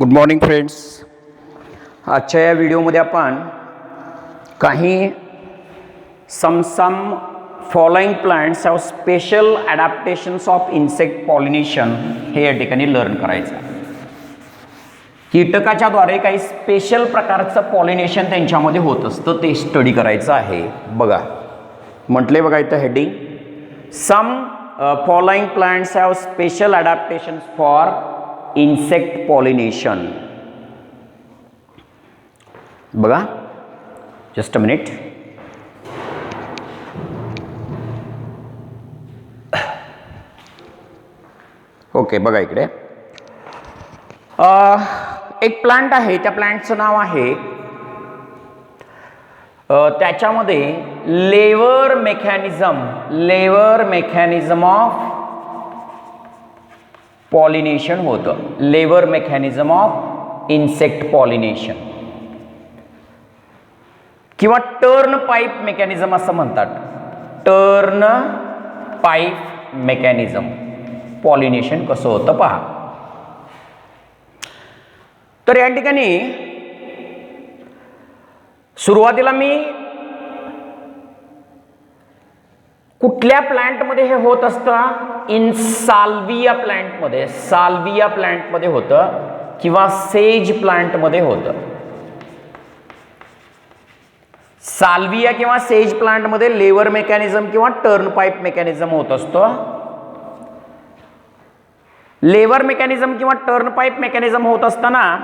Good morning friends. आजच्या या व्हिडिओमध्ये आपण काही some following plants have special adaptations of insect pollination हे या ठिकाणी लर्न करायचं आहे. कीटकाच्याद्वारे काही स्पेशल प्रकारचं पॉलिनेशन त्यांच्यामध्ये होत असतं ते स्टडी करायचं आहे. बघा म्हटले बघा इथं heading some following plants have special adaptations for insect pollination. बघा जस्ट अ मिनिट. ओके बघा इकडे एक प्लांट आहे. त्या प्लांटचं नाव आहे त्याच्यामध्ये लेवर मेकॅनिझम ऑफ पॉलिनेशन होतं. Lever mechanism of insect pollination किंवा टर्न पाईप मेकॅनिझम असं म्हणतात. टर्न पाईप मेकॅनिझम पॉलिनेशन कसं होतं पहा. तर या ठिकाणी सुरुवातीला मी कुठल्या प्लांटमध्ये हे होत असतं, इन साल्विया प्लांटमध्ये होतं किंवा सेज प्लांटमध्ये होतं. साल्विया किंवा सेज प्लांटमध्ये लेवर मेकॅनिझम किंवा टर्न पाईप मेकॅनिझम होत असतो. लेवर मेकॅनिझम किंवा टर्न पाईप मेकॅनिझम होत असताना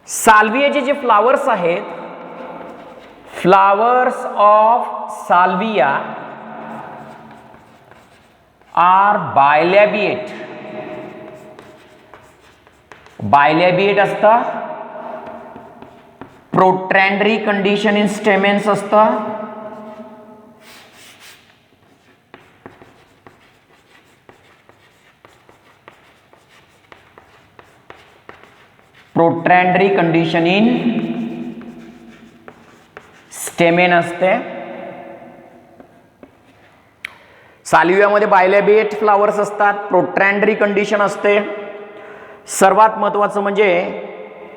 साल्वियाचे जे फ्लावर्स आहेत, फ्लावर्स ऑफ साल्विया आर बायलॅबिएट असतं. प्रोट्रॅन्डरी कंडिशन इन स्टेमेन्स असतं. प्रोट्रॅन्डरी कंडिशन इन स्टेमेन असते. साल्वियामध्ये बायलॅबिएट फ्लावर्स असतात. प्रोट्रॅन्डरी कंडिशन असते. सर्वात महत्त्वाचं म्हणजे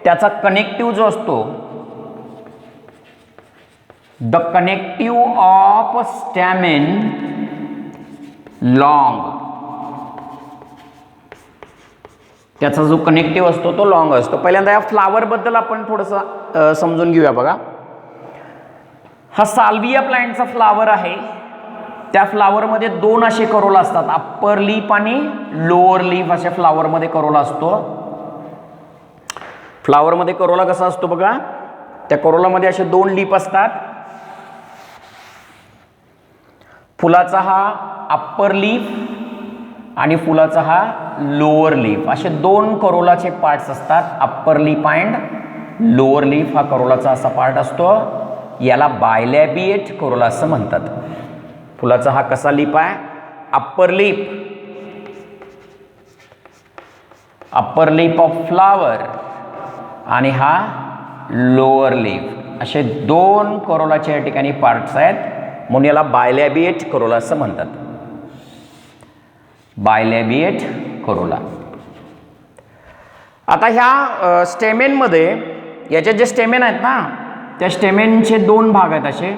त्याचा कनेक्टिव्ह जो असतो, द कनेक्टिव्ह ऑफ स्टॅमेन लॉंग, त्याचा जो कनेक्टिव्ह असतो तो लॉंग असतो. पहिल्यांदा या फ्लावर बद्दल आपण थोडंसं समजून घेऊया. बघा हा साल्विया प्लांटचा फ्लावर आहे. त्या फ्लावरमध्ये दोन असे करोला असतात, अप्पर लीफ आणि लोअर लीफ अशा फ्लावरमध्ये करोला असतो. फ्लावरमध्ये करोला कसा असतो बघा, त्या करोलामध्ये असे दोन लीफ असतात. फुलाचा हा अप्पर लीफ आणि फुलाचा हा लोअर लीफ असे दोन करोलाचे पार्ट्स असतात. Upper leaf and lower leaf हा करोलाचा असा पार्ट असतो. याला बायलॅबिएट करोला असं म्हणतात. फुलाचा हा कसा लीफ आहे, अप्पर लीफ ऑफ फ्लावर आणि हा लोअर लीफ असे दोन करोलाच्या या ठिकाणी पार्ट्स आहेत, म्हणून याला बायलॅबिएट करोला असं म्हणतात. बायलॅबिएट करोला. आता ह्या स्टेमेनमध्ये याचे जे स्टेमेन आहेत ना, त्या स्टेमेनचे दोन भाग आहेत असे.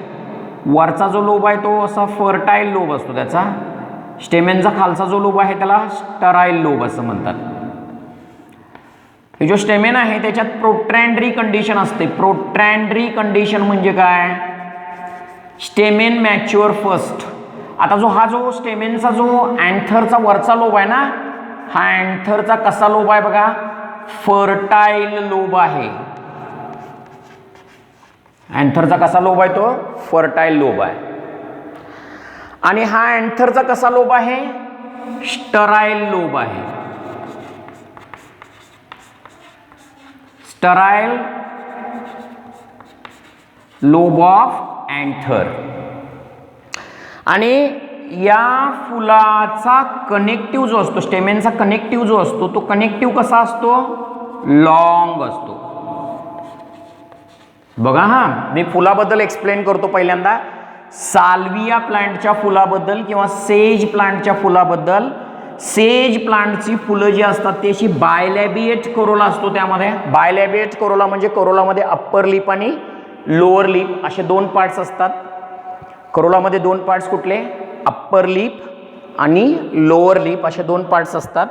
वरचा जो लोब आहे तो असा फर्टाईल लोब असतो त्याचा. स्टेमेनचा खालचा जो लोब आहे त्याला स्टराईल लोब असं म्हणतात. हे जो स्टेमेन आहे त्याच्यात प्रोट्रॅन्डरी कंडिशन असते. प्रोट्रॅन्डरी कंडिशन म्हणजे काय, स्टेमेन मॅच्युअर फर्स्ट. आता जो स्टेमेनचा जो अँथरचा वरचा लोब आहे ना, हा अँथरचा कसा लोब आहे बघा, फर्टाईल लोब आहे. अँथरचा कसा लोब आहे तो, फर्टाईल लोब आहे. आणि हा अँथरचा कसा लोब आहे, स्टराईल लोब आहे. Sterile lobe of anther. आणि या फुलाचा कनेक्टिव्ह जो असतो, स्टेमेनचा कनेक्टिव्ह जो असतो, तो कनेक्टिव्ह कसा असतो, लॉंग असतो. बघा हा मी फुलाबद्दल एक्सप्लेन करतो. पहिल्यांदा साल्विया प्लांटच्या फुलाबद्दल किंवा सेज प्लांटच्या फुलाबद्दल. सेज प्लांटची फुलं जी असतात ती अशी बायलॅबिएट कोरोला असतो. त्यामध्ये बायलॅबिएट कोरोला म्हणजे कोरोलामध्ये अप्पर लिप आणि लोअर लिप असे दोन पार्ट्स असतात. कोरोलामध्ये दोन पार्ट्स कुठले? अप्पर लिप आणि लोअर लिप असे दोन पार्ट्स असतात.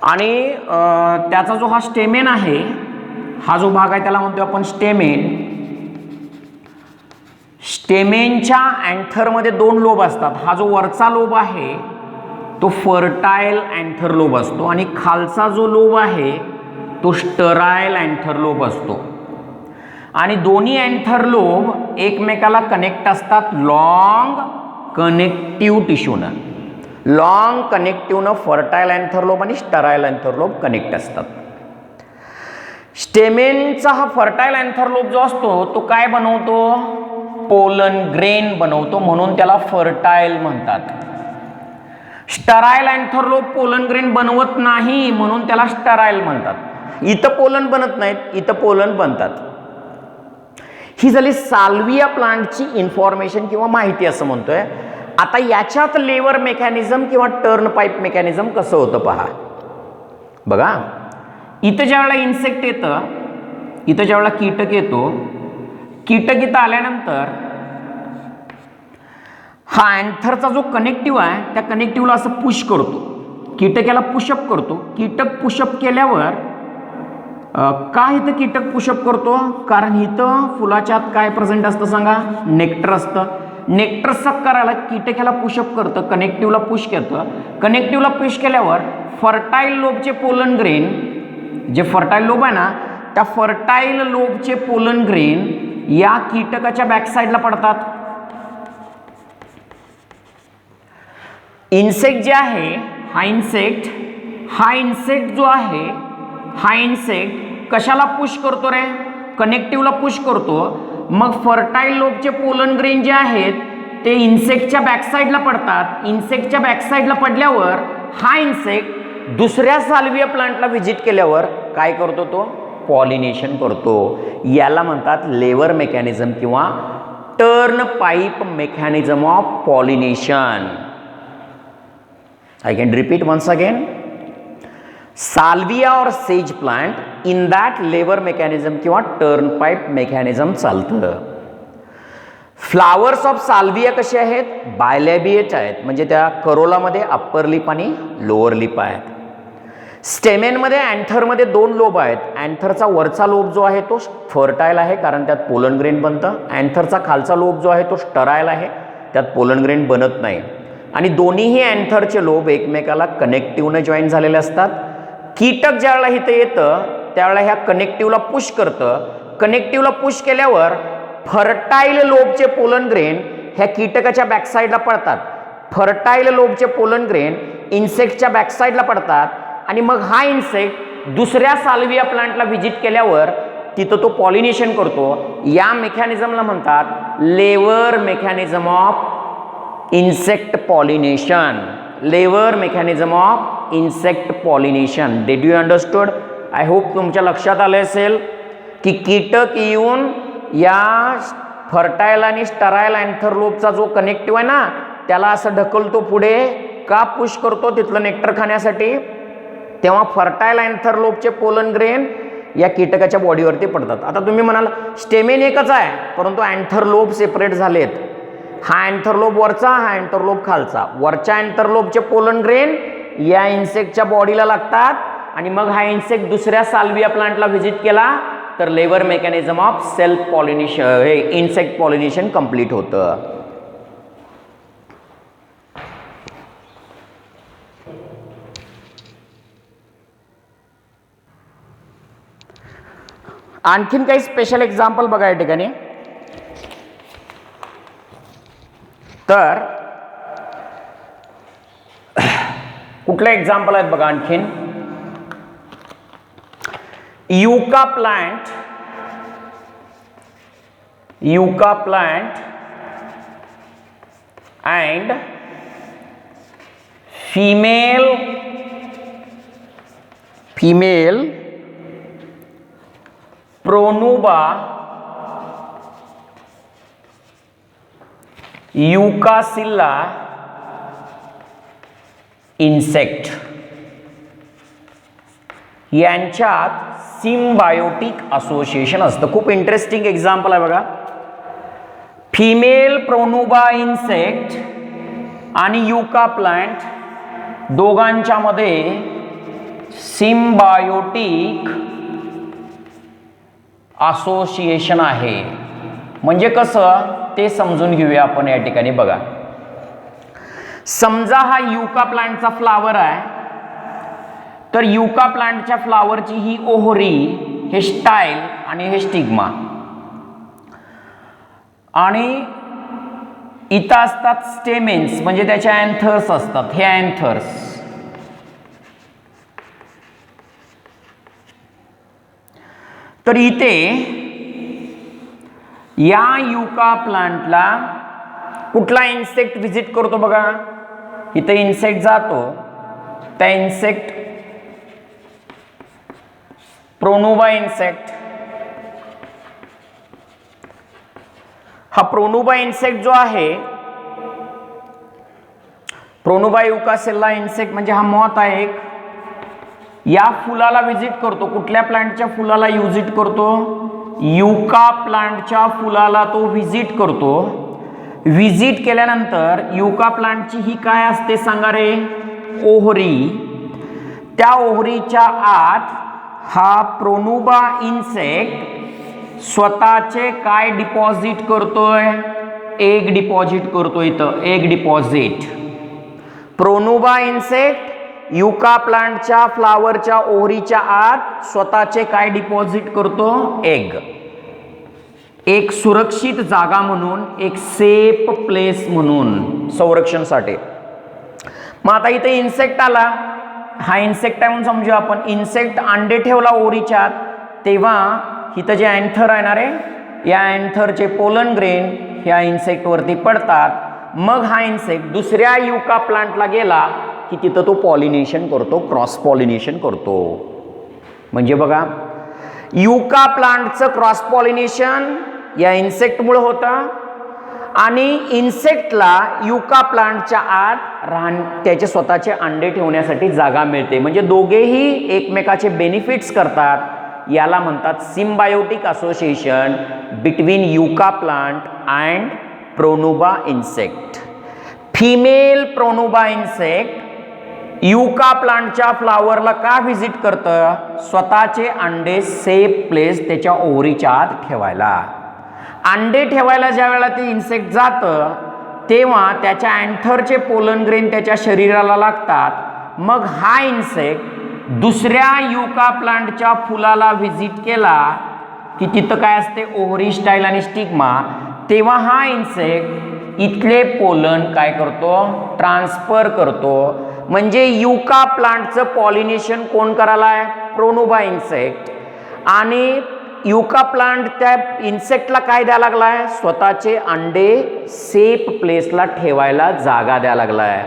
आणि त्याचा जो हा स्टेमेन आहे, हा जो भाग आहे त्याला म्हणतो आपण स्टेमेन. स्टेमेनच्या अँथरमध्ये दोन लोब असतात. हा जो वरचा लोब आहे तो फर्टाईल अँथर लोब असतो आणि खालचा जो लोब आहे तो स्टराईल अँथर लोब असतो. आणि दोन्ही अँथर लोब एकमेकाला कनेक्ट असतात लॉंग कनेक्टिव्ह टिश्यूनं. लॉंग कनेक्टिव्हनं फर्टाईल अँथर लोब आणि स्टराईल अँथर लोब कनेक्ट असतात. स्टेमेनचा हा फर्टाईल अँथर लोब जो असतो तो काय बनवतो? पोलन ग्रेन बनवतो, म्हणून त्याला फर्टाईल म्हणतात. Sterile anther lobe pollen grain बनवत नाही म्हणून त्याला स्टराईल म्हणतात. इथं पोलन बनत नाहीत, इथं पोलन बनतात. ही झाली साल्विया प्लांटची इन्फॉर्मेशन किंवा माहिती असं म्हणतोय. आता याच्यात लेवर मेकॅनिझम किंवा टर्न पाईप मेकॅनिझम कसं होतं पहा. बघा, इथं ज्या वेळेला इन्सेक्ट येतं, इथं ज्या वेळेला कीटक येतो, कीटक इथं आल्यानंतर हा अँथरचा जो कनेक्टिव्ह आहे त्या कनेक्टिव्हला असं पुश करतो. कीटक याला पुशअप करतो. कीटक पुशअप केल्यावर का इथं कीटक पुशअप करतो? कारण इथं फुलाच्यात काय प्रेझेंट असतं सांगा? नेक्टर असतं. नेक्टर सक करायला कीटक ह्याला पुशअप करतं, कनेक्टिव्हला पुश करतं. कनेक्टिव्हला पुश केल्यावर फर्टाईल लोबचे पोलन ग्रेन, जे फर्टाईल लोब आहे ना त्या फर्टाईल लोबचे पोलन ग्रेन या कीटकाच्या बॅकसाईडला पडतात. इन्सेक्ट जे आहे, हा इन्सेक्ट जो आहे, हा इन्सेक्ट कशाला पुश करतो रे? कनेक्टिव्हला पुश करतो. मग फर्टाईल लोबचे पोलन ग्रेन जे आहेत ते इन्सेक्टच्या बॅकसाईडला पडतात. इन्सेक्टच्या बॅकसाईडला पडल्यावर हा इन्सेक्ट दुसऱ्या साल्विया प्लांटला व्हिजिट केल्यावर काय करतो? तो पॉलिनेशन करतो. याला म्हणतात लेवर मेकॅनिझम किंवा turn pipe mechanism of pollination. I can repeat once again. Salvia or sage plant, in that lever mechanism किंवा turnpipe mechanism चालतं. फ्लावर्स ऑफ साल्विया कसे आहेत? बायलॅबिएट आहेत, म्हणजे त्या करोलामध्ये अप्पर लिप आणि लोअर लिप आहेत. स्टेमेनमध्ये अँथरमध्ये दोन लोब आहेत. अँथरचा वरचा लोब जो आहे तो फर्टाईल आहे कारण त्यात पोलन ग्रेन बनतं. अँथरचा खालचा लोब जो आहे तो स्टराईल आहे, त्यात पोलन ग्रेन बनत नाही. आणि दोन्हीही अँथरचे लोब एकमेकाला कनेक्टिव्हनं जॉईन झालेले असतात. कीटक ज्यावेळेला इथं येतं त्यावेळेला ह्या कनेक्टिव्हला पुश करतं. कनेक्टिव्हला पुश केल्यावर फर्टाईल लोबचे पोलन ग्रेन ह्या कीटकाच्या बॅकसाईडला पडतात. फर्टाईल लोबचे पोलन ग्रेन इन्सेक्टच्या बॅकसाईडला पडतात आणि मग हा इन्सेक्ट दुसऱ्या साल्विया प्लांटला व्हिजिट केल्यावर तिथं तो पॉलिनेशन करतो. या मेकॅनिझमला म्हणतात lever mechanism of insect pollination. Lever mechanism of insect pollination. Did you understood? I hope तुमच्या लक्षात आले असेल की कीटक येऊन या फर्टाईल आणि स्टराईल अँथर लोबचा जो कनेक्टिव्ह आहे ना त्याला असं ढकलतो पुढे. का पुश करतो? तिथलं नेक्टर खाण्यासाठी. तेव्हा फर्टाईल अँथर लोबचे पोलन ग्रेन या कीटकाच्या बॉडीवरती पडतात. आता तुम्ही म्हणाल स्टेमेन एकच आहे परंतु अँथर लोब सेपरेट झालेत. हा अँथरलोब वरचा, हा अँथरलोब खालचा. वरच्या अँथरलोबचे पोलन ग्रेन या इन्सेक्टच्या बॉडीला लागतात आणि मग हा इन्सेक्ट दुसऱ्या साल्विया प्लांटला व्हिजिट केला तर lever mechanism of self pollination, हे इन्सेक्ट पॉलिनेशन कंप्लीट होतं. आणखीन काही स्पेशल एक्झाम्पल बघा या ठिकाणी. तर कुठले एक्झाम्पल आहेत बघा आणखीन. Yucca plant and female Pronuba yuccasella insect यांच्यात सिम्बायोटिक असोसिएशन असतं. खूप इंटरेस्टिंग एक्झाम्पल आहे बघा. फिमेल प्रोनुबा इन्सेक्ट आणि युका प्लांट दोघांच्या मध्ये सिम्बायोटिक असोसिएशन आहे. म्हणजे कसं ते समजून घेऊया आपण या ठिकाणी. बघा, समजा हा युका प्लांटचा फ्लावर आहे, तर युका प्लांटच्या फ्लावरची ही ओहरी, हे स्टाईल आणि हे स्टिग्मा, आणि इथं असतात स्टेमेन्स म्हणजे त्याच्या अँथर्स असतात. हे अँथर्स. तर इथे या युका प्लांटला कुठला इन्सेक्ट व्हिजिट करतो बघा. इथे इन्सेक्ट जातो, त्या इन्सेक्ट प्रोनुबा इन्सेक्ट. हा प्रोनुबा इन्सेक्ट जो आहे, प्रोनुबा युकासिल्ला इन्सेक्ट म्हणजे हा मॉथ आहे एक, या फुलाला व्हिजिट करतो. कुठल्या प्लांटच्या फुलाला व्हिजिट करतो? युका प्लांटच्या फुलाला तो व्हिजिट करतो. व्हिजिट केल्यानंतर युका प्लांटची ही काय असते सांगा रे? ओहरी. त्या ओहरीच्या आत हा प्रोनुबा इन्सेक्ट स्वतःचे काय डिपॉझिट करतोय? एग डिपॉझिट करतोय. इथं egg deposit. Pronuba insect yucca प्लांटच्या फ्लावरच्या ओहरीच्या आत स्वतःचे काय डिपॉझिट करतो? एग. एक सुरक्षित जागा म्हणून, एक सेफ प्लेस म्हणून, संरक्षणासाठी. मग आता इथे इन्सेक्ट आला, हा इन्सेक्ट आहे म्हणून समजू आपण. इन्सेक्ट अंडे ठेवला ओहरीच्या आत, तेव्हा इथं जे अँथर आहे ना रे, या अँथरचे पोलन ग्रेन ह्या इन्सेक्ट वरती पडतात. मग हा इन्सेक्ट दुसऱ्या युका प्लांटला गेला की तिथं तो पॉलिनेशन करतो, क्रॉस पॉलिनेशन करतो. म्हणजे बघा, युका प्लांटचं क्रॉस पॉलिनेशन या इन्सेक्टमुळे होतं, आणि इन्सेक्टला युका प्लांटच्या आत त्याचे स्वतःचे अंडे ठेवण्यासाठी जागा मिळते. म्हणजे दोघेही एकमेकाचे बेनिफिट्स करतात. याला म्हणतात symbiotic association between yucca plant and Pronuba insect. Female Pronuba insect yucca प्लांटच्या फ्लावरला का व्हिजिट करतं? स्वतःचे अंडे सेफ प्लेस त्याच्या ओहरीच्या आत ठेवायला. अंडे ठेवायला ज्या वेळेला ते इन्सेक्ट जातं तेव्हा त्याच्या अँथरचे पोलन ग्रेन त्याच्या शरीराला लागतात. मग हा इन्सेक्ट दुसऱ्या युका प्लांटच्या फुलाला व्हिजिट केला की तिथं काय असते? ओहरी, स्टाईल आणि स्टिग्मा. तेव्हा हा इन्सेक्ट इथले पोलन काय करतो? ट्रान्सफर करतो. म्हणजे युका प्लांटचं पॉलिनेशन कोण करायला आहे? Pronuba insect. आणि युका प्लांट त्या इन्सेक्टला काय द्यायला लागलाय? स्वतःचे अंडे सेफ प्लेसला ठेवायला जागा द्यायला लागलाय.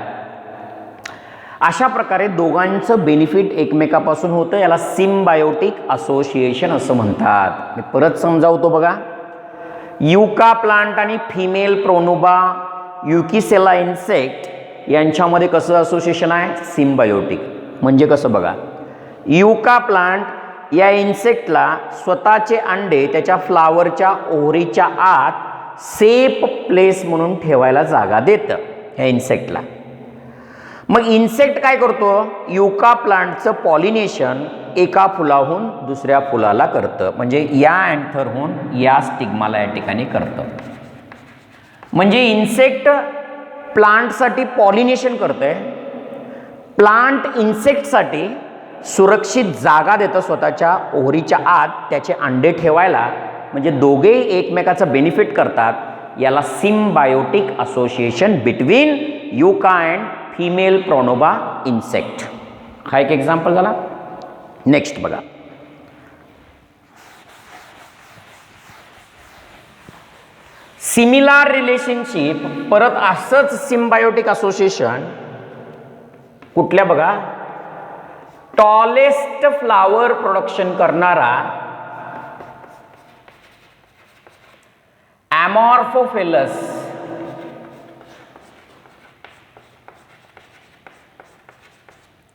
अशा प्रकारे दोघांचं बेनिफिट एकमेकापासून होतं. याला सिम्बायोटिक असोसिएशन असं म्हणतात. मी परत समजावतो बघा. युका प्लांट आणि फिमेल प्रोनुबा युकिसेला इन्सेक्ट यांच्यामध्ये कसं असोसिएशन आहे? सिम्बायोटिक. म्हणजे कसं बघा, युका प्लांट या इन्सेक्टला स्वतःचे अंडे त्याच्या फ्लावरच्या ओहरीच्या आत सेफ प्लेस म्हणून ठेवायला जागा देतं ह्या इन्सेक्टला. मग इन्सेक्ट काय करतो? युका प्लांटचं पॉलिनेशन एका फुलाहून दुसऱ्या फुलाला करतं. म्हणजे या अँथरहून या स्टिग्माला या ठिकाणी करतं. म्हणजे इन्सेक्ट प्लांटसाठी पॉलिनेशन करतंय, प्लांट इन्सेक्टसाठी सुरक्षित जागा देतं स्वतःच्या ओहरीच्या आत त्याचे अंडे ठेवायला. म्हणजे दोघेही एकमेकाचं बेनिफिट करतात. याला symbiotic association between yucca and female Pronuba insect. हा एक एक्झाम्पल झाला. नेक्स्ट बघा, सिमिलर रिलेशनशिप. परत असंच सिम्बायोटिक असोसिएशन कुठल्या बघा, टॉलेस्ट फ्लावर प्रोडक्शन करणारा Amorphophallus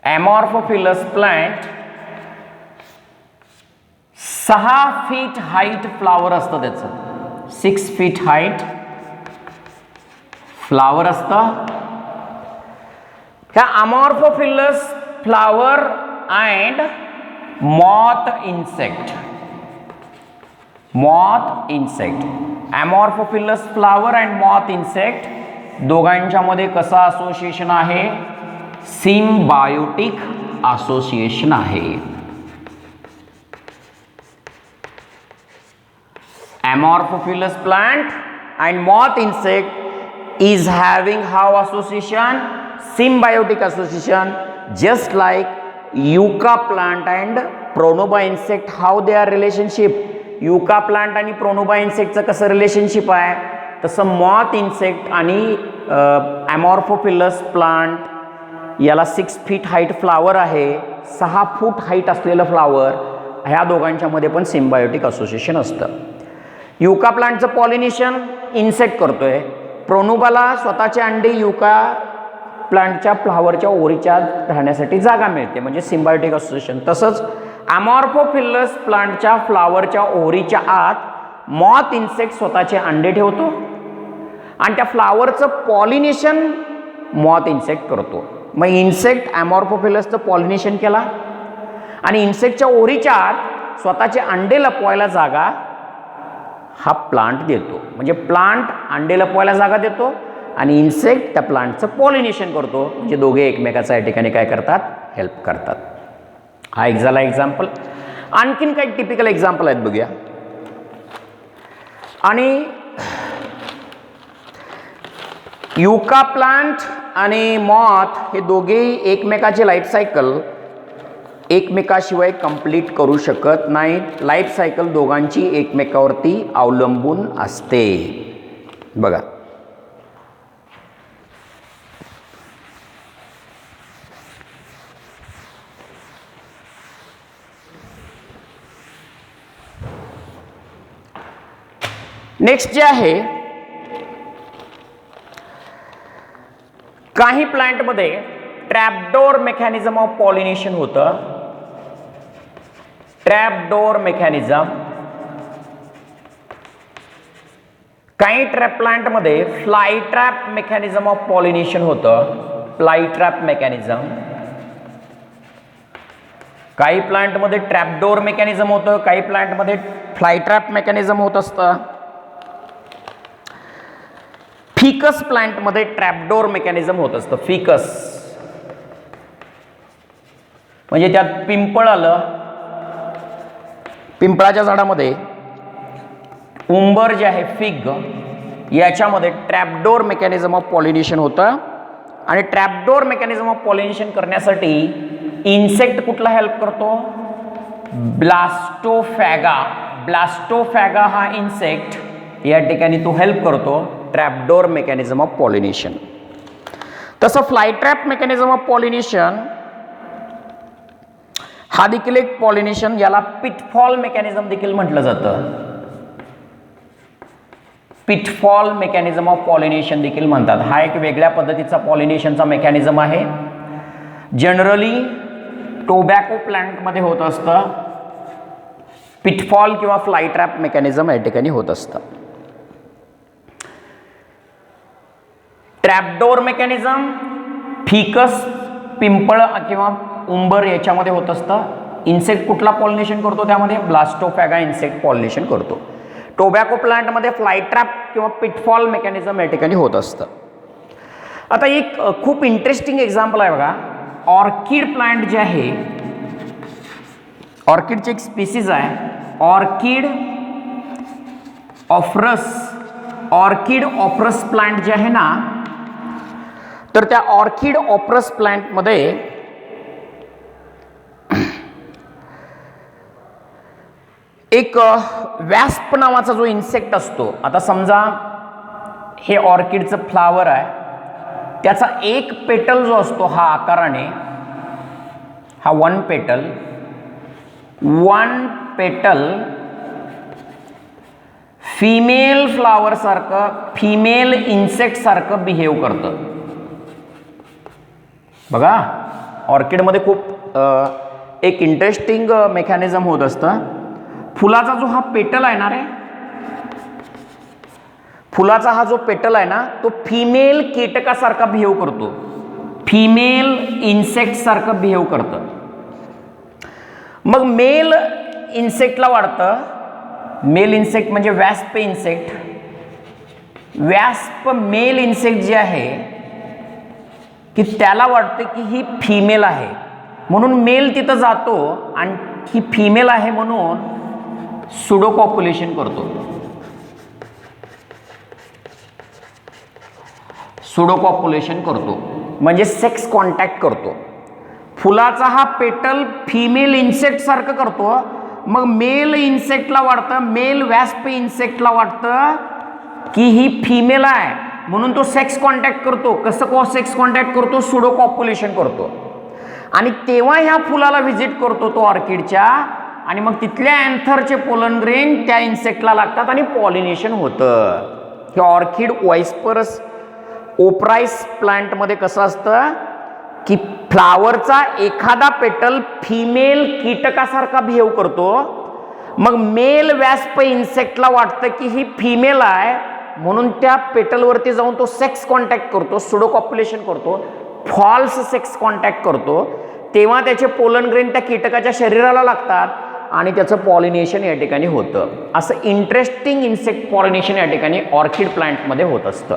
Amorphophallus plant 6 feet height flower असतं त्याचं, 6 फीट हाईट फ्लावर असतं. ह्या Amorphophallus flower and moth insect, moth insect, Amorphophallus flower and moth insect दोघांच्या मध्ये कसं असोसिएशन आहे? सिम्बायोटिक असोसिएशन आहे. Amorphophilous plant and moth insect is having how association? Symbiotic association, just like yucca plant and pronuba insect. How they are relationship? Yucca plant आणि pronuba insect चं कसं relationship आहे, तसं moth insect आणि Amorphophilous plant याला 6 feet height flower आहे, 6 फूट height असलेलं flower, ह्या दोघांच्या मध्ये पण सिम्बायोटिक असोसिएशन असतं. युका प्लांटचं पॉलिनेशन इन्सेक्ट करतोय, प्रोनुबाला स्वतःचे अंडे युका प्लांटच्या फ्लावरच्या ओरीच्या राहण्यासाठी जागा मिळते, म्हणजे सिम्बायोटिक असोसिएशन. तसंच अमॉर्फोफिलस प्लांटच्या फ्लावरच्या ओरीच्या आत मॉथ इन्सेक्ट स्वतःचे अंडे ठेवतो आणि त्या फ्लावरचं पॉलिनेशन मॉथ इन्सेक्ट करतो. मग इन्सेक्ट अमॉर्फोफिलसचं पॉलिनेशन केला आणि इन्सेक्टच्या ओरीच्या आत स्वतःचे अंडे लपवायला जागा हा प्लांट देतो. म्हणजे प्लांट अंडे लपवायला जागा देतो आणि इन्सेक्ट त्या प्लांटचं पॉलिनेशन करतो. म्हणजे दोघे एकमेकाचा या ठिकाणी काय करतात? हेल्प करतात. हा एक झाला एक्झाम्पल. आणखीन काही टिपिकल एक्झाम्पल आहेत बघूया. आणि युका प्लांट आणि मॉथ हे दोघेही एकमेकाचे लाईफ सायकल एकमेकाशिवाय कंप्लीट करू शकत नाहीत. लाईफ सायकल दोघांची एकमेकावरती अवलंबून असते. बघा, नेक्स्ट जे आहे, काही प्लांटमध्ये ट्रॅपडोर मेकॅनिझम ऑफ पॉलिनेशन होतं. Trapdoor mechanism. काही प्लांटमध्ये fly trap mechanism of pollination होतं. Fly trap mechanism. काही प्लांटमध्ये ट्रॅपडोर मेकॅनिझम होतं, काही प्लांटमध्ये फ्लाय ट्रॅप मेकॅनिझम होत असतं. फिकस प्लांटमध्ये ट्रॅपडोर मेकॅनिझम होत असतं. फिकस म्हणजे त्यात पिंपळ आलं, पिंपळाच्या झाडामध्ये उंबर जे आहे फिग, याच्यामध्ये ट्रॅपडोर मेकॅनिझम ऑफ पॉलिनेशन होतं. आणि ट्रॅपडोर मेकॅनिझम ऑफ पॉलिनेशन करण्यासाठी इन्सेक्ट कुठला हेल्प करतो? ब्लास्टोफॅगा. ब्लास्टोफॅगा हा इन्सेक्ट या ठिकाणी तो हेल्प करतो ट्रॅपडोर मेकॅनिझम ऑफ पॉलिनेशन. तसं fly trap mechanism of pollination हा देखील एक पॉलिनेशन, याला पिटफॉल मेकॅनिझम देखील म्हटलं जातं. पिटफॉल मेकॅनिझम ऑफ पॉलिनेशन देखील म्हणतात. हा एक वेगळ्या पद्धतीचा पॉलिनेशनचा मेकॅनिझम आहे. जनरली टोबॅको प्लांटमध्ये होत असतं. पिटफॉल किंवा फ्लाय ट्रॅप मेकॅनिझम या ठिकाणी होत असतं. ट्रॅपडोर मेकॅनिझम फिकस, पिंपळ किंवा उंबर याच्यामध्ये होत असतं. इन्सेक्ट कुठला पॉलिनेशन करतो? त्यामध्ये ब्लास्टोफॅगा इन्सेक्ट पॉलिनेशन करतो. टोबॅको प्लांटमध्ये फ्लाय ट्रॅप किंवा पिटफॉल मेकॅनिझम या ठिकाणी होत असतं. आता एक खूप इंटरेस्टिंग एक्झाम्पल आहे बघा. ऑर्किड प्लांट जे आहे, ऑर्किडची एक स्पीसीज आहे ऑर्किड ऑफ्रस. ऑर्किड ऑफ्रस प्लांट जे आहे ना, तर त्या ऑर्किड ऑफ्रस प्लांटमध्ये एक वॅस्प नावाचा जो इन्सेक्ट असतो. आता समजा हे ऑर्किडचं फ्लावर आहे, त्याचा एक पेटल जो असतो हा आकाराने, हा वन पेटल फिमेल फ्लावर सारखं, फिमेल इन्सेक्ट सारखं बिहेव करतं. बघा, ऑर्किडमध्ये खूप एक इंटरेस्टिंग मेकॅनिझम होत असतं. फुलाचा जो हा पेटल आहे ना रे, फुलाचा हा जो पेटल आहे ना, तो फिमेल कीटकासारखा बिहेव करतो, फिमेल इन्सेक्ट सारखं बिहेव करतं. मग मेल इन्सेक्टला वाटतं, मेल इन्सेक्ट म्हणजे वॅस्प इन्सेक्ट, वॅस्प मेल इन्सेक्ट जे आहे की त्याला वाटतं की ही फिमेल आहे, म्हणून मेल तिथं जातो आणि ही फिमेल आहे म्हणून सुडो कॉप्युलेशन करतो, सुडो कॉप्युलेशन करतो म्हणजे सेक्स कॉन्टॅक्ट करतो. फुलाचा हा पेटल फिमेल इन्सेक्ट सारखं करतो. मग मेल इन्सेक्टला वाटतं, मेल वॅस्प इन्सेक्टला वाटतं की ही फिमेल आहे म्हणून तो सेक्स कॉन्टॅक्ट करतो. कसं सेक्स कॉन्टॅक्ट करतो? सुडो कॉप्युलेशन करतो. आणि तेव्हा ह्या फुलाला व्हिजिट करतो तो ऑर्किडच्या, आणि मग तिथल्या अँथरचे पोलन ग्रेन त्या इन्सेक्टला लागतात आणि पॉलिनेशन होतं. हे ऑर्किड व्हाईस्परस ओप्राइस प्लांटमध्ये कसं असतं की फ्लावरचा एखादा पेटल फिमेल कीटकासारखा बिहेव करतो. मग मेल वॅस्प इन्सेक्टला वाटतं की ही फिमेल आहे म्हणून त्या पेटलवरती जाऊन तो सेक्स कॉन्टॅक्ट करतो, सुडो कॉप्युलेशन करतो, फॉल्स सेक्स कॉन्टॅक्ट करतो. तेव्हा त्याचे पोलन ग्रेन त्या कीटकाच्या शरीराला लागतात आणि त्याचं पॉलिनेशन या ठिकाणी होतं. असं इंटरेस्टिंग इन्सेक्ट पॉलिनेशन या ठिकाणी ऑर्किड प्लांटमध्ये होत असतं.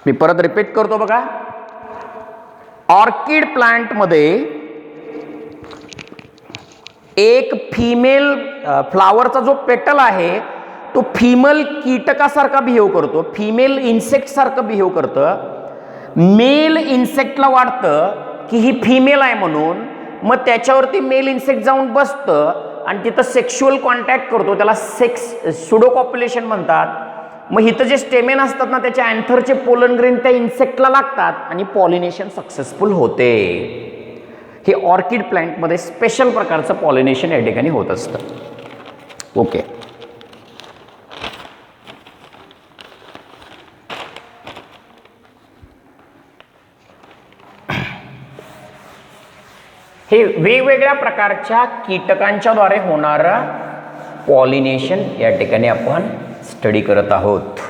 मी परत रिपीट करतो बघा. ऑर्किड प्लांटमध्ये एक फिमेल फ्लावरचा जो पेटल आहे तो फिमेल कीटकासारखा बिहेव करतो, फिमेल इन्सेक्ट सारखं बिहेव करतं. मेल इन्सेक्टला वाटतं की ही फिमेल आहे म्हणून मग त्याच्यावरती मेल इन्सेक्ट जाऊन बसतं आणि तिथं सेक्शुअल कॉन्टॅक्ट करतो, त्याला सेक्स सुडो कॉप्युलेशन म्हणतात. मग इथं जे स्टेमेन असतात ना त्याच्या अँथरचे पोलन ग्रेन त्या इन्सेक्टला लागतात आणि पॉलिनेशन सक्सेसफुल होते. हे ऑर्किड प्लांटमध्ये स्पेशल प्रकारचं पॉलिनेशन या ठिकाणी होत असतं. ओके, हे वेगवेगळ्या प्रकारच्या कीटकांच्या द्वारे होणारं पॉलिनेशन या ठिकाणी आपण स्टडी करत आहोत.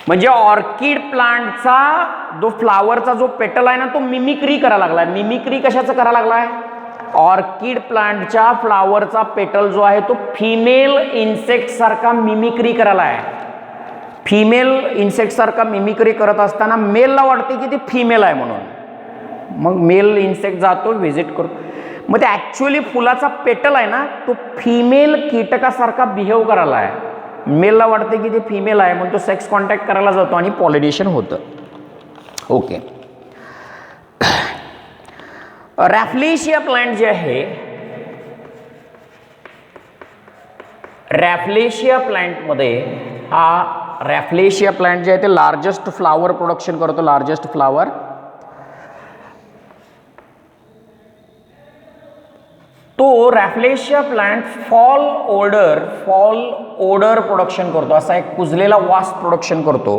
म्हणजे ऑर्किड प्लांटचा जो फ्लावरचा जो पेटल आहे ना तो मिमिक्री करायला लागलाय. मिमिक्री कशाचं करायला लागलाय? ऑर्किड प्लांटच्या फ्लावरचा पेटल जो आहे तो फिमेल इन्सेक्ट सारखा मिमिक्री करायला आहे. फिमेल इन्सेक्ट सारखा मिमिक्री करत असताना मेलला वाटते की ती फिमेल आहे म्हणून, मग मेल इन्सेक्ट जातो व्हिजिट करतो. मग ते ॲक्च्युअली फुलाचा पेटल आहे ना तो फिमेल कीटकासारखा बिहेव करायला आहे. मेलला वाटते की ते फिमेल आहे म्हणून तो सेक्स कॉन्टॅक्ट करायला जातो आणि पॉलिनेशन होतं. ओके, रॅफ्लेशिया प्लांट जे आहे, रॅफ्लेशिया प्लांटमध्ये हा रॅफ्लेशिया प्लांट जे आहे ते लार्जेस्ट फ्लावर प्रोडक्शन करतो, लार्जेस्ट फ्लावर. तो रॅफ्लेशिया प्लांट फॉल ओडर प्रोडक्शन करतो, असा एक कुजलेला वास प्रोडक्शन करतो.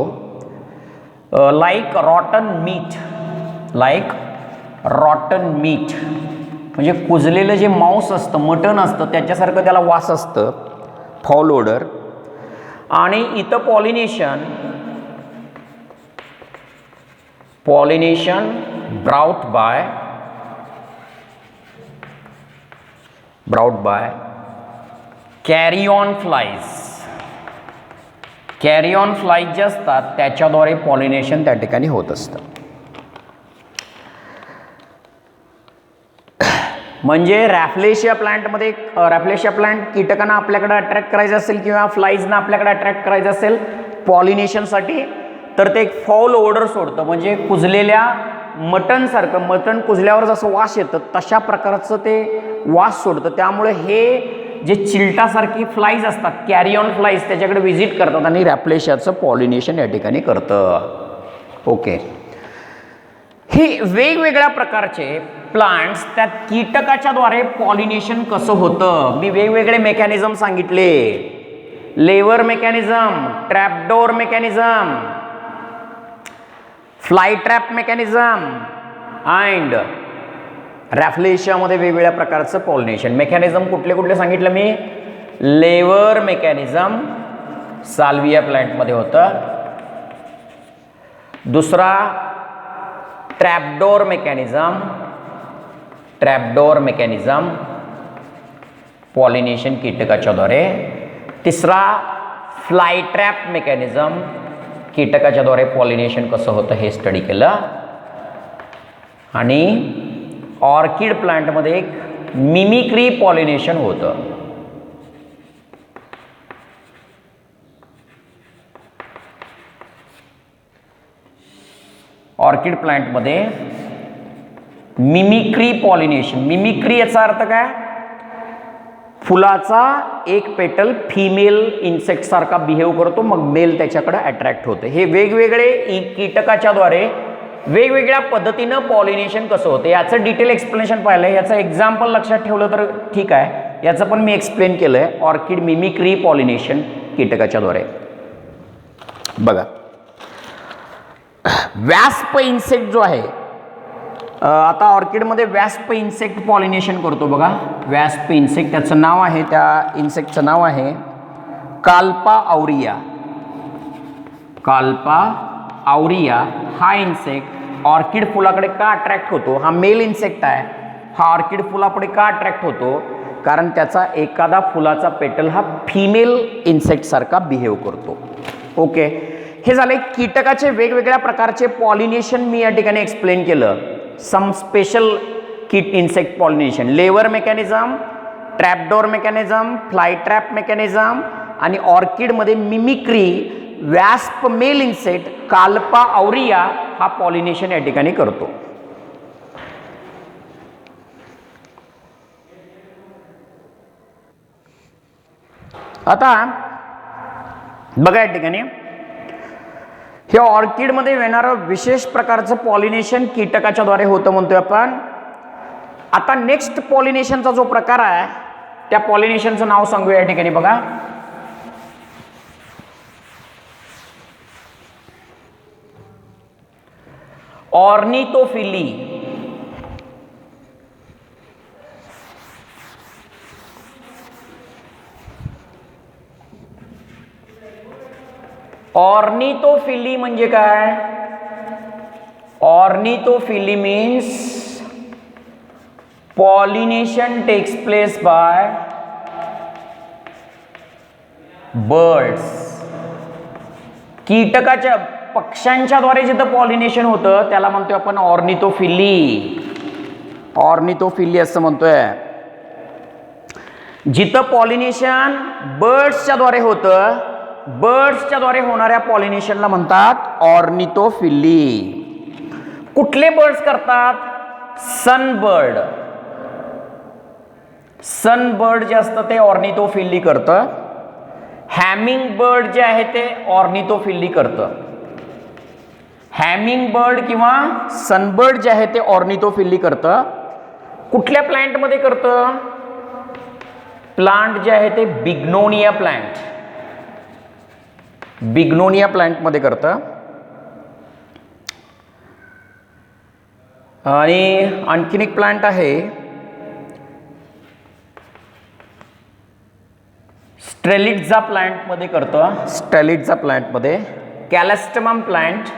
लाईक रॉटन मीट म्हणजे कुजलेलं जे मांस असतं, मटण असतं त्याच्यासारखं त्याला वास असतं, फॉल ओडर. आणि इथं pollination brought by carrion flies जे असतात त्याच्याद्वारे पॉलिनेशन त्या ठिकाणी होत असतं. म्हणजे रॅफ्लेशिया प्लांटमध्ये रॅफ्लेशिया प्लांट कीटकांना आपल्याकडे अट्रॅक्ट करायचं असेल किंवा फ्लाईजना आपल्याकडे अट्रॅक्ट करायचं असेल पॉलिनेशनसाठी तर ते एक फॉल ओडर सोडतं. म्हणजे कुजलेल्या मटणसारखं, मटण कुजल्यावर जसं वास येतं तशा प्रकारचं ते वास सोडतं. त्यामुळे हे जे चिलटासारखी फ्लाईज असतात, कॅरी ऑन फ्लाईज, त्याच्याकडे व्हिजिट करतात आणि रॅपलेशियाचं पॉलिनेशन या ठिकाणी करतं. ओके, हे वेगवेगळ्या प्रकारचे प्लांट्स त्या कीटकाच्या द्वारे पॉलिनेशन कसं होतं, मी वेगवेगळे मेकॅनिझम सांगितले. Lever mechanism, trapdoor mechanism, fly trap mechanism and रॅफलेशियामध्ये वेगवेगळ्या प्रकारचं पॉलिनेशन. मेकॅनिझम कुठले कुठले सांगितलं मी? लेवर मेकॅनिझम साल्विया प्लांटमध्ये होतं. दुसरा ट्रॅपडोर मेकॅनिझम, ट्रॅपडोर मेकॅनिझम पॉलिनेशन कीटकाच्या द्वारे. तिसरा फ्लाय ट्रॅप मेकॅनिझम, कीटकाच्या द्वारे पॉलिनेशन कसं होतं हे स्टडी केलं. आणि ऑर्किड प्लांटमध्ये एक मिमिक्री पॉलिनेशन होतं. ऑर्किड प्लांटमध्ये मिमिक्री पॉलिनेशन. मिमिक्री याचा अर्थ काय? फुलाचा एक पेटल फिमेल इन्सेक्ट सारखा बिहेव करतो, मग मेल त्याच्याकडे अट्रॅक्ट होते. हे वेगवेगळे कीटकाच्या द्वारे वेगवेगळ्या पद्धतीनं पॉलिनेशन कसं होतं याचं डिटेल एक्सप्लेनेशन पाहिलं. याचं एक्झाम्पल लक्षात ठेवलं तर ठीक आहे, याचं पण मी एक्सप्लेन केलं आहे. ऑर्किड मिमिक्री पॉलिनेशन कीटकाच्या द्वारे. बघा, वॅस्प इन्सेक्ट जो आहे, आता ऑर्किडमध्ये वॅस्प इन्सेक्ट पॉलिनेशन करतो. बघा, वॅस्प इन्सेक्ट, त्याचं नाव आहे, त्या इन्सेक्टचं नाव आहे काल्पा ऑरिया. काल्पा ऑरिया हा इन्सेक्ट ऑर्किड फुलाकडे का अट्रॅक्ट होतो? हा मेल इन्सेक्ट आहे. हा ऑर्किड फुलाकडे का अट्रॅक्ट होतो? कारण त्याचा एखादा फुलाचा पेटल हा फिमेल इन्सेक्ट सारखा बिहेव करतो. ओके, हे झाले कीटकाचे वेगवेगळ्या प्रकारचे पॉलिनेशन. मी या ठिकाणी एक्सप्लेन केलं. सम स्पेशल कीट insect pollination, lever mechanism, trapdoor mechanism, fly trap mechanism आणि ऑर्किडमध्ये मिमिक्री, वॅस्प मेल इन्सेक्ट, काल्पा ऑरिया हा पॉलिनेशन या ठिकाणी करतो. आता बघा या ठिकाणी हे ऑर्किडमध्ये येणारं विशेष प्रकारचं पॉलिनेशन कीटकाच्या द्वारे होतं म्हणतोय आपण. आता नेक्स्ट पॉलिनेशनचा जो प्रकार आहे त्या पॉलिनेशनचं नाव सांगूया या ठिकाणी. बघा, ऑर्निथोफिली. ऑर्निथोफिली म्हणजे काय? Ornithophily means pollination takes place by birds. कीटकाच्या, पक्ष्यांच्या द्वारे जिथं पॉलिनेशन होतं त्याला म्हणतोय आपण ऑर्निथोफिली. ऑर्निथोफिली असं म्हणतोय. जिथं पॉलिनेशन बर्ड्सच्या द्वारे होतं, बर्ड्सच्या द्वारे होणाऱ्या पॉलिनेशनला म्हणतात ऑर्निथोफिली. कुठले बर्ड्स करतात? सनबर्ड. सनबर्ड जे असतं ते ऑर्निथोफिली करतं. हॅमिंग बर्ड जे आहे ते ऑर्निथोफिली करतं. हॅमिंग बर्ड किंवा सनबर्ड जे आहे ते ऑर्निथोफिली करतं. कुठल्या प्लांटमध्ये करतं? प्लांट जे आहे ते बिग्नोनिया प्लांट. बिग्नोनिया प्लांटमध्ये करतं. आणि आणखीन एक प्लांट आहे स्ट्रेलिट्झा प्लांटमध्ये करतं. स्ट्रेलिट्झा प्लांटमध्ये. कॅलेस्टमम प्लांट,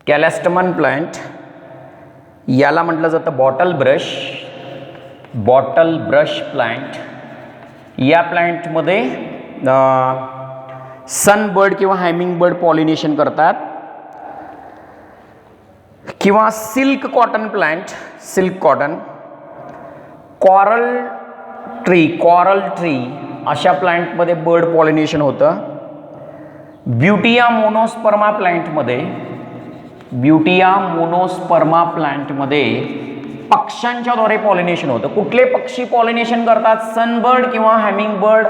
कॅलेस्टमन प्लांट याला म्हटलं जातं bottle brush. Bottle brush plant. या प्लांटमध्ये सनबर्ड किंवा हॅमिंग बर्ड पॉलिनेशन करतात. किंवा silk cotton plant, silk cotton. Coral tree, coral tree अशा प्लांटमध्ये बर्ड पॉलिनेशन होतं. ब्युटिया मोनोस्पर्मा प्लांटमध्ये, ब्युटिया मोनोस्पर्मा प्लांटमध्ये पक्ष्यांच्याद्वारे पॉलिनेशन होतं. कुठले पक्षी पॉलिनेशन करतात? सनबर्ड किंवा हॅमिंग बर्ड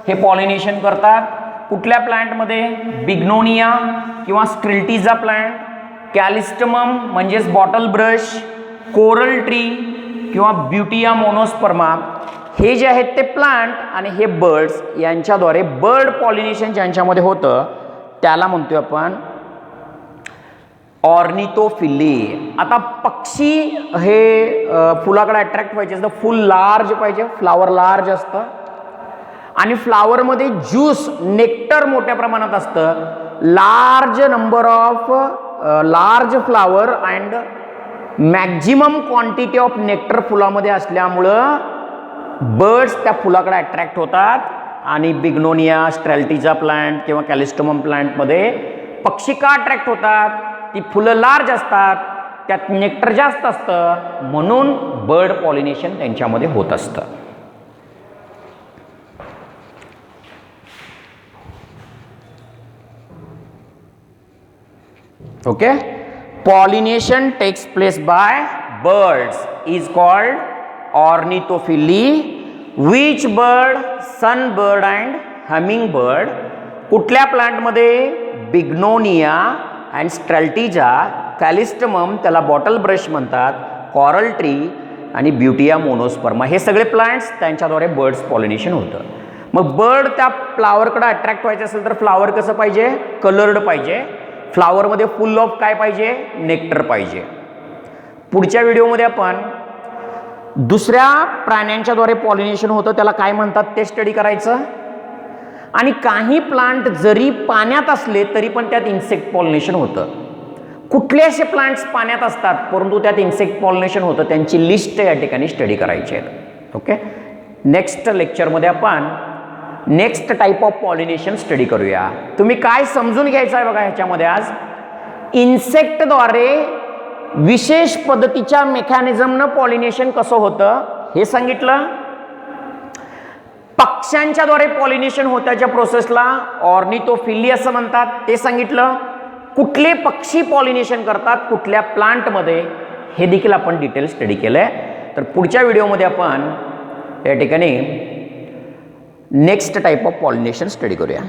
हे पॉलिनेशन करतात. कुठल्या प्लांटमध्ये? बिग्नोनिया किंवा स्ट्रिल्टीजा प्लांट, कॅलिस्टमम म्हणजेच बॉटल ब्रश, कोरल ट्री किंवा ब्युटिया मोनोस्पर्मा, हे जे आहेत ते प्लांट आणि हे बर्ड्स यांच्याद्वारे बर्ड पॉलिनेशन ज्यांच्यामध्ये होतं त्याला म्हणतोय आपण ऑर्निथोफिली. आता पक्षी हे फुलाकडे अट्रॅक्ट व्हायचे असतं, फुल लार्ज पाहिजे, फ्लावर लार्ज असतं आणि फ्लावरमध्ये ज्यूस नेक्टर मोठ्या प्रमाणात असतं. Large number of large flower and maximum quantity of nectar फुलामध्ये असल्यामुळं बर्ड्स त्या फुलाकडे अट्रॅक्ट होतात आणि बिग्नोनिया, स्ट्रॅल्टीजा प्लांट किंवा कॅलिस्टमम प्लांटमध्ये पक्षी का अट्रॅक्ट होतात? ती फुलं लार्ज असतात, त्यात नेक्टर जास्त असतं, म्हणून बर्ड पॉलिनेशन त्यांच्यामध्ये होत असतं. Okay. Pollination takes place by birds is called ornithophily. Which bird? Sunbird and humming bird. कुठल्या प्लांटमध्ये? बिग्नोनिया अँड स्ट्रॅल्टीजा, कॅलिस्टमम त्याला बॉटल ब्रश म्हणतात, कॉरल ट्री आणि ब्युटिया मोनोस्पर्मा, हे सगळे प्लांट्स त्यांच्याद्वारे बर्ड्स पॉलिनेशन होतं. मग बर्ड त्या फ्लावरकडे अट्रॅक्ट व्हायचं असेल तर फ्लावर कसं पाहिजे? कलर्ड पाहिजे. फ्लावरमध्ये फुल ऑफ काय पाहिजे? नेक्टर पाहिजे. पुढच्या व्हिडिओमध्ये आपण दुसऱ्या प्राण्यांच्याद्वारे पॉलिनेशन होतं त्याला काय म्हणतात ते स्टडी करायचं. आणि काही प्लांट जरी पाण्यात असले तरी पण त्यात इन्सेक्ट पॉलिनेशन होतं. कुठले असे प्लांट्स पाण्यात असतात परंतु त्यात इन्सेक्ट पॉलिनेशन होतं त्यांची लिस्ट या ठिकाणी स्टडी करायची आहे. ओके. नेक्स्ट लेक्चरमध्ये आपण next type of pollination study करूया. तुम्ही काय समजून घ्यायचं आहे बघा ह्याच्यामध्ये आज, इन्सेक्टद्वारे विशेष पद्धतीच्या मेकॅनिझमनं पॉलिनेशन कसं होतं हे सांगितलं. पक्ष्यांच्याद्वारे पॉलिनेशन होत्याच्या प्रोसेसला ऑर्निथोफिली असं म्हणतात ते सांगितलं. कुठले पक्षी पॉलिनेशन करतात कुठल्या प्लांटमध्ये हे देखील आपण डिटेल स्टडी केलंय. तर पुढच्या व्हिडिओमध्ये आपण या ठिकाणी next type of pollination study करूया.